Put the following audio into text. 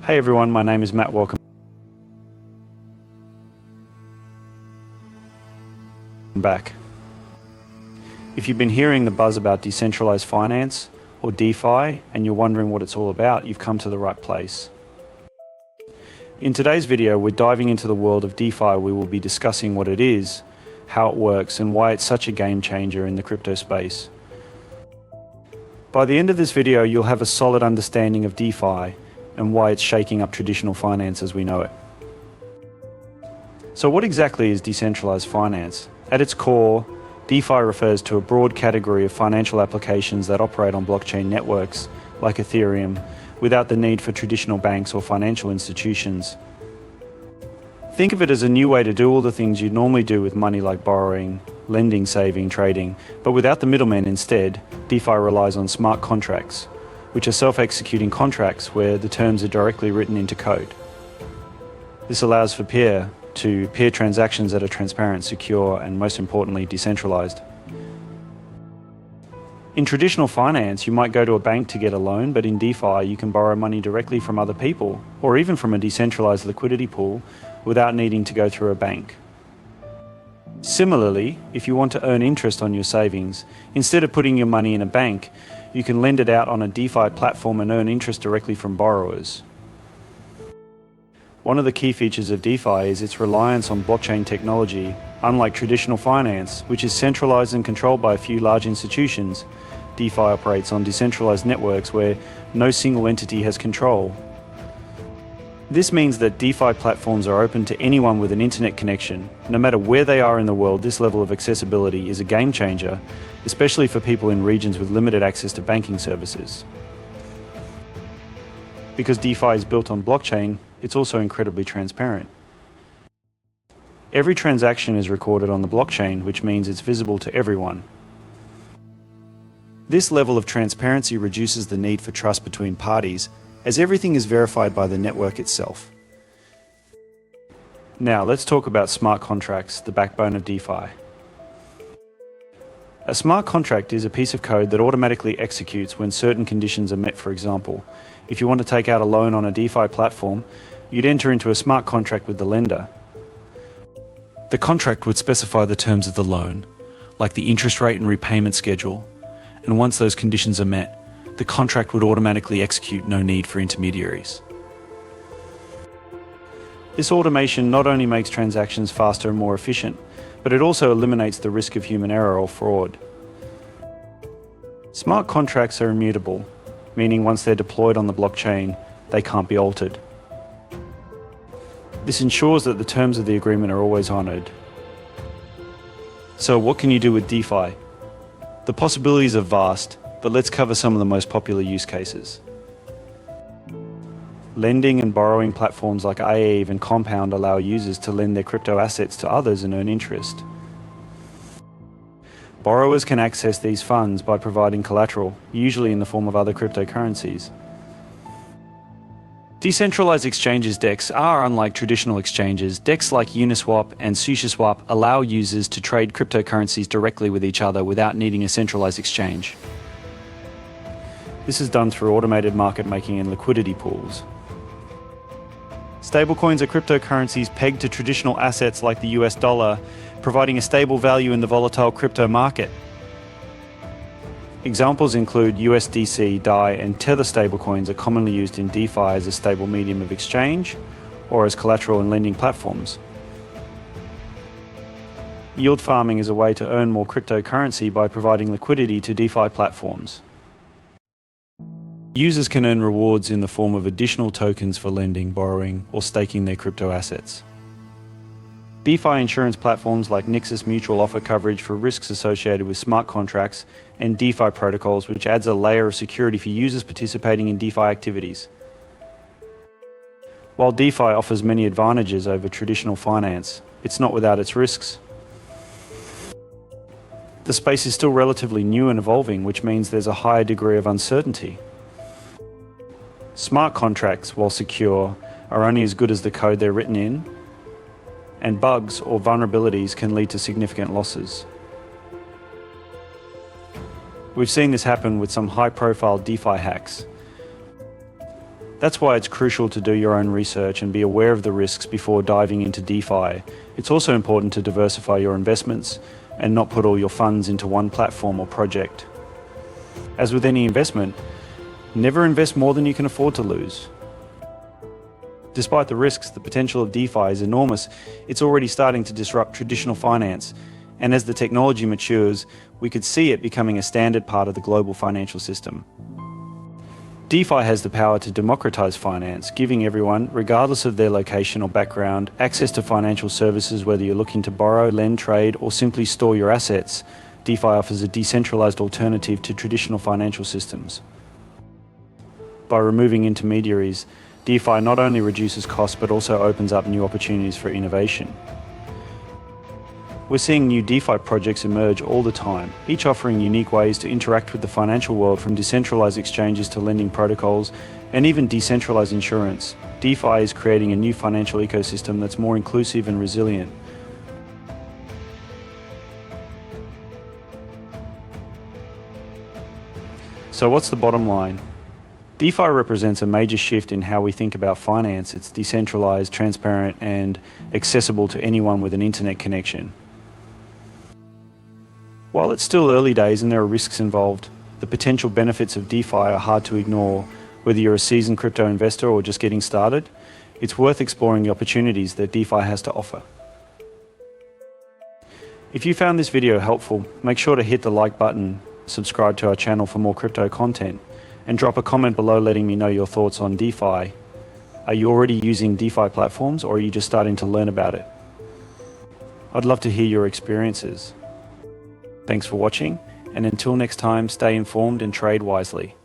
Hey everyone, my name is Matt. Welcome back. If you've been hearing the buzz about decentralized finance or DeFi and you're wondering what it's all about, you've come to the right place. In today's video, we're diving into the world of DeFi. We will be discussing what it is, how it works, and why it's such a game changer in the crypto space. By the end of this video, you'll have a solid understanding of DeFi and why it's shaking up traditional finance as we know it. So what exactly is decentralized finance? At its core, DeFi refers to a broad category of financial applications that operate on blockchain networks like Ethereum without the need for traditional banks or financial institutions. Think of it as a new way to do all the things you'd normally do with money like borrowing, lending, saving, trading, but without the middleman. Instead, DeFi relies on smart contracts, which are self-executing contracts where the terms are directly written into code. This allows for peer-to-peer transactions that are transparent, secure, and most importantly, decentralized. In traditional finance, you might go to a bank to get a loan, but in DeFi, you can borrow money directly from other people, or even from a decentralized liquidity pool, without needing to go through a bank. Similarly, if you want to earn interest on your savings, instead of putting your money in a bank, you can lend it out on a DeFi platform and earn interest directly from borrowers. One of the key features of DeFi is its reliance on blockchain technology. Unlike traditional finance, which is centralized and controlled by a few large institutions, DeFi operates on decentralized networks where no single entity has control. This means that DeFi platforms are open to anyone with an internet connection. No matter where they are in the world, this level of accessibility is a game changer, especially for people in regions with limited access to banking services. Because DeFi is built on blockchain, it's also incredibly transparent. Every transaction is recorded on the blockchain, which means it's visible to everyone. This level of transparency reduces the need for trust between parties, as everything is verified by the network itself. Now, let's talk about smart contracts, the backbone of DeFi. A smart contract is a piece of code that automatically executes when certain conditions are met. For example, if you want to take out a loan on a DeFi platform, you'd enter into a smart contract with the lender. The contract would specify the terms of the loan, like the interest rate and repayment schedule, and once those conditions are met, the contract would automatically execute, no need for intermediaries. This automation not only makes transactions faster and more efficient, but it also eliminates the risk of human error or fraud. Smart contracts are immutable, meaning once they're deployed on the blockchain, they can't be altered. This ensures that the terms of the agreement are always honored. So what can you do with DeFi? The possibilities are vast, but let's cover some of the most popular use cases. Lending and borrowing platforms like Aave and Compound allow users to lend their crypto assets to others and earn interest. Borrowers can access these funds by providing collateral, usually in the form of other cryptocurrencies. Decentralized exchanges DEX are unlike traditional exchanges. DEX like Uniswap and SushiSwap allow users to trade cryptocurrencies directly with each other without needing a centralized exchange. This is done through automated market making and liquidity pools. Stablecoins are cryptocurrencies pegged to traditional assets like the US dollar, providing a stable value in the volatile crypto market. Examples include USDC, DAI, and Tether stablecoins are commonly used in DeFi as a stable medium of exchange or as collateral in lending platforms. Yield farming is a way to earn more cryptocurrency by providing liquidity to DeFi platforms. Users can earn rewards in the form of additional tokens for lending, borrowing, or staking their crypto assets. DeFi insurance platforms like Nexus Mutual offer coverage for risks associated with smart contracts and DeFi protocols, which adds a layer of security for users participating in DeFi activities. While DeFi offers many advantages over traditional finance, it's not without its risks. The space is still relatively new and evolving, which means there's a higher degree of uncertainty. Smart contracts, while secure, are only as good as the code they're written in, and bugs or vulnerabilities can lead to significant losses. We've seen this happen with some high-profile DeFi hacks. That's why it's crucial to do your own research and be aware of the risks before diving into DeFi. It's also important to diversify your investments and not put all your funds into one platform or project. As with any investment, never invest more than you can afford to lose. Despite the risks, the potential of DeFi is enormous. It's already starting to disrupt traditional finance, and as the technology matures, we could see it becoming a standard part of the global financial system. DeFi has the power to democratize finance, giving everyone, regardless of their location or background, access to financial services whether you're looking to borrow, lend, trade, or simply store your assets. DeFi offers a decentralized alternative to traditional financial systems. By removing intermediaries, DeFi not only reduces costs but also opens up new opportunities for innovation. We're seeing new DeFi projects emerge all the time, each offering unique ways to interact with the financial world, from decentralized exchanges to lending protocols, and even decentralized insurance. DeFi is creating a new financial ecosystem that's more inclusive and resilient. So what's the bottom line? DeFi represents a major shift in how we think about finance. It's decentralized, transparent, and accessible to anyone with an internet connection. While it's still early days and there are risks involved, the potential benefits of DeFi are hard to ignore. Whether you're a seasoned crypto investor or just getting started, it's worth exploring the opportunities that DeFi has to offer. If you found this video helpful, make sure to hit the like button, subscribe to our channel for more crypto content, and drop a comment below letting me know your thoughts on DeFi. Are you already using DeFi platforms, or are you just starting to learn about it? I'd love to hear your experiences. Thanks for watching, and until next time, stay informed and trade wisely.